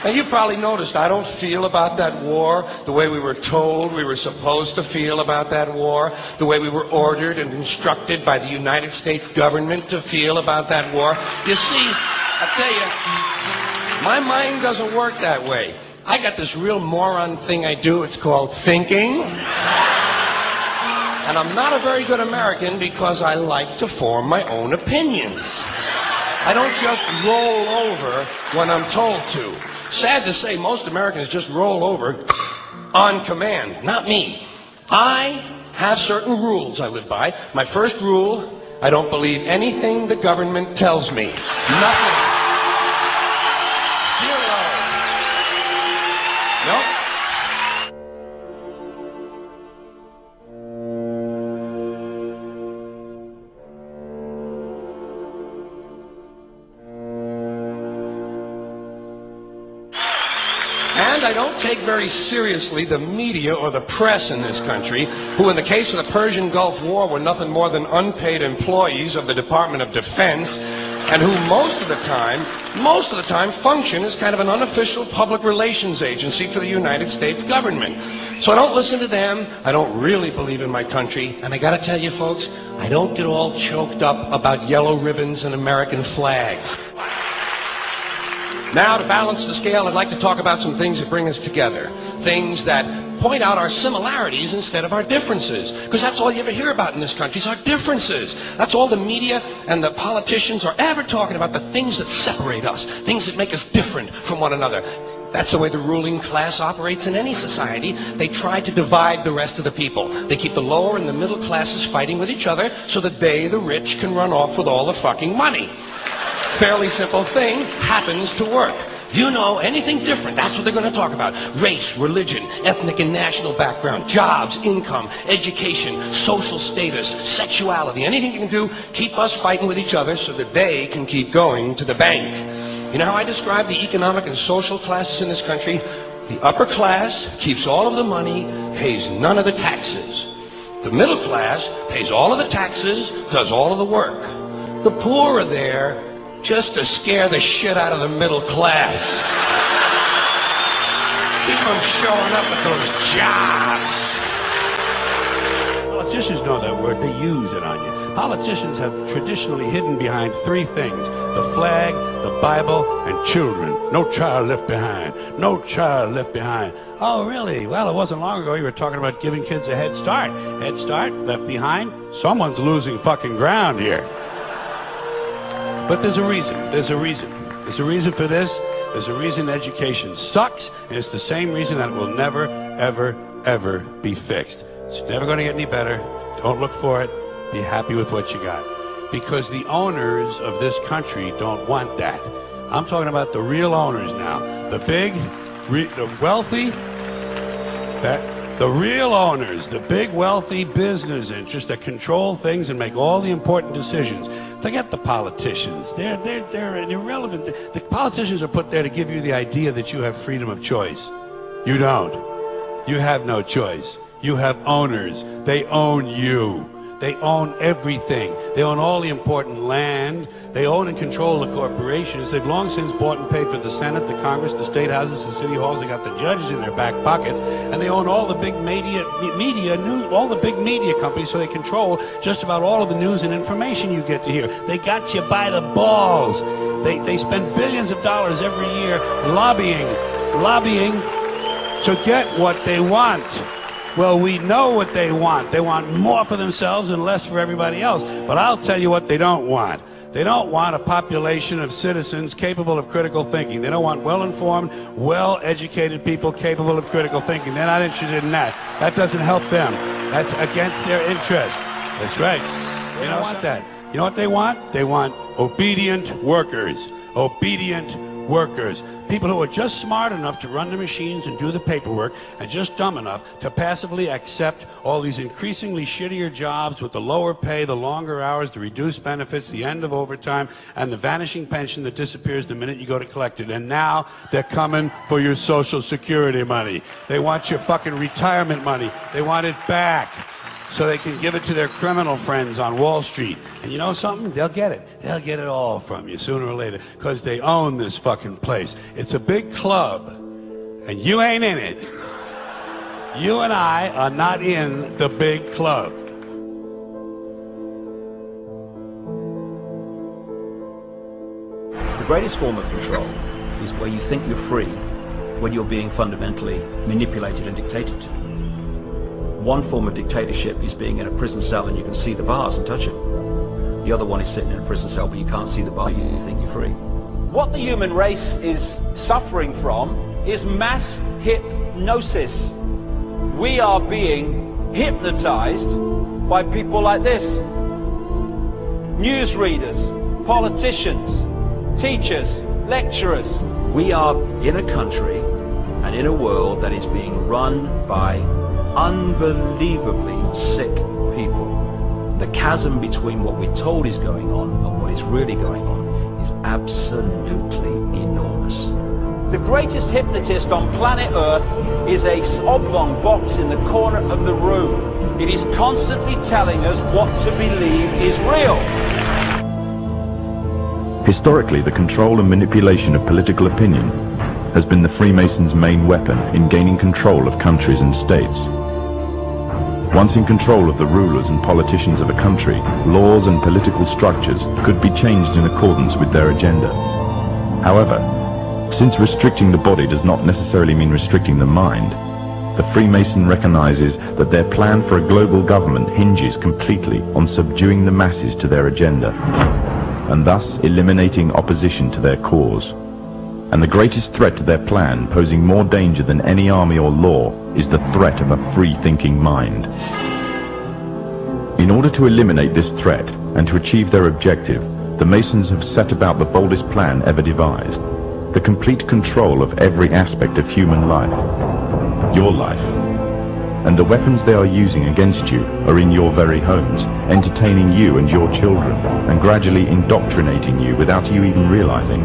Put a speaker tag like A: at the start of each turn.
A: Now, you probably noticed I don't feel about that war the way we were told we were supposed to feel about that war, the way we were ordered and instructed by the United States government to feel about that war. You see, I tell you, my mind doesn't work that way. I got this real moron thing I do. It's called thinking. And I'm not a very good American because I like to form my own opinions. I don't just roll over when I'm told to. Sad to say, most Americans just roll over on command. Not me. I have certain rules I live by. My first rule, I don't believe anything the government tells me. Nothing. Zero. Nope. And I don't take very seriously the media or the press in this country, who in the case of the Persian Gulf War were nothing more than unpaid employees of the Department of Defense, and who most of the time function as kind of an unofficial public relations agency for the United States government. So I don't listen to them, I don't really believe in my country, and I gotta tell you folks, I don't get all choked up about yellow ribbons and American flags. Now, to balance the scale, I'd like to talk about some things that bring us together. Things that point out our similarities instead of our differences. Because that's all you ever hear about in this country is our differences. That's all the media and the politicians are ever talking about, the things that separate us, things that make us different from one another. That's the way the ruling class operates in any society. They try to divide the rest of the people. They keep the lower and the middle classes fighting with each other so that they, the rich, can run off with all the fucking money. Fairly simple thing, happens to work. You know, anything different, that's what they're going to talk about. Race, religion, ethnic and national background, jobs, income, education, social status, sexuality, anything you can do, keep us fighting with each other so that they can keep going to the bank. You know how I describe the economic and social classes in this country? The upper class keeps all of the money, pays none of the taxes. The middle class pays all of the taxes, does all of the work. The poor are there just to scare the shit out of the middle class. Keep them showing up at those jobs.
B: Politicians know that word. They use it on you. Politicians have traditionally hidden behind three things: the flag, the Bible, and children. No child left behind. No child left behind. Oh, really? Well, it wasn't long ago you were talking about giving kids a head start. Head start, left behind. Someone's losing fucking ground here. But there's a reason. There's a reason. There's a reason for this. There's a reason education sucks, and it's the same reason that it will never, ever, ever be fixed. It's never going to get any better. Don't look for it. Be happy with what you got. Because the owners of this country don't want that. I'm talking about the real owners now. The big, the wealthy, the real owners, the big wealthy business interests that control things and make all the important decisions. Forget the politicians. They're irrelevant. The politicians are put there to give you the idea that you have freedom of choice. You don't. You have no choice. You have owners. They own you. They own everything. They own all the important land. They own and control the corporations. They've long since bought and paid for the Senate, the Congress, the state houses, the city halls. They got the judges in their back pockets, and they own all the big media news, all the big media companies. So they control just about all of the news and information you get to hear. They got you by the balls. They spend billions of dollars every year lobbying to get what they want. Well, we know what they want. They want more for themselves and less for everybody else. But I'll tell you what they don't want. They don't want a population of citizens capable of critical thinking. They don't want well-informed, well-educated people capable of critical thinking. They're not interested in that. That doesn't help them. That's against their interest. That's right. They don't want that. You know what they want? They want obedient workers. Obedient workers. People who are just smart enough to run the machines and do the paperwork, and just dumb enough to passively accept all these increasingly shittier jobs with the lower pay, the longer hours, the reduced benefits, the end of overtime, and the vanishing pension that disappears the minute you go to collect it. And now they're coming for your Social Security money. They want your fucking retirement money. They want it back. so they can give it to their criminal friends on Wall Street. And you know something? They'll get it. They'll get it all from you sooner or later, because they own this fucking place. It's a big club, and you ain't in it. You and I are not in the big club.
C: The greatest form of control is where you think you're free when you're being fundamentally manipulated and dictated to. One form of dictatorship is being in a prison cell and you can see the bars and touch it. The other one is sitting in a prison cell but you can't see the bar, you think you're free.
D: What the human race is suffering from is mass hypnosis. We are being hypnotized by people like this. Newsreaders, politicians, teachers, lecturers.
C: We are in a country and in a world that is being run by unbelievably sick people. The chasm between what we're told is going on and what is really going on is absolutely enormous.
D: The greatest hypnotist on planet Earth is a oblong box in the corner of the room. It is constantly telling us what to believe is real.
E: Historically, the control and manipulation of political opinion has been the Freemasons' main weapon in gaining control of countries and states. Once in control of the rulers and politicians of a country, laws and political structures could be changed in accordance with their agenda. However, since restricting the body does not necessarily mean restricting the mind, the Freemason recognizes that their plan for a global government hinges completely on subduing the masses to their agenda, and thus eliminating opposition to their cause. And the greatest threat to their plan, posing more danger than any army or law, is the threat of a free-thinking mind. In order to eliminate this threat and to achieve their objective, the Masons have set about the boldest plan ever devised: the complete control of every aspect of human life, your life. And the weapons they are using against you are in your very homes, entertaining you and your children, and gradually indoctrinating you without you even realizing.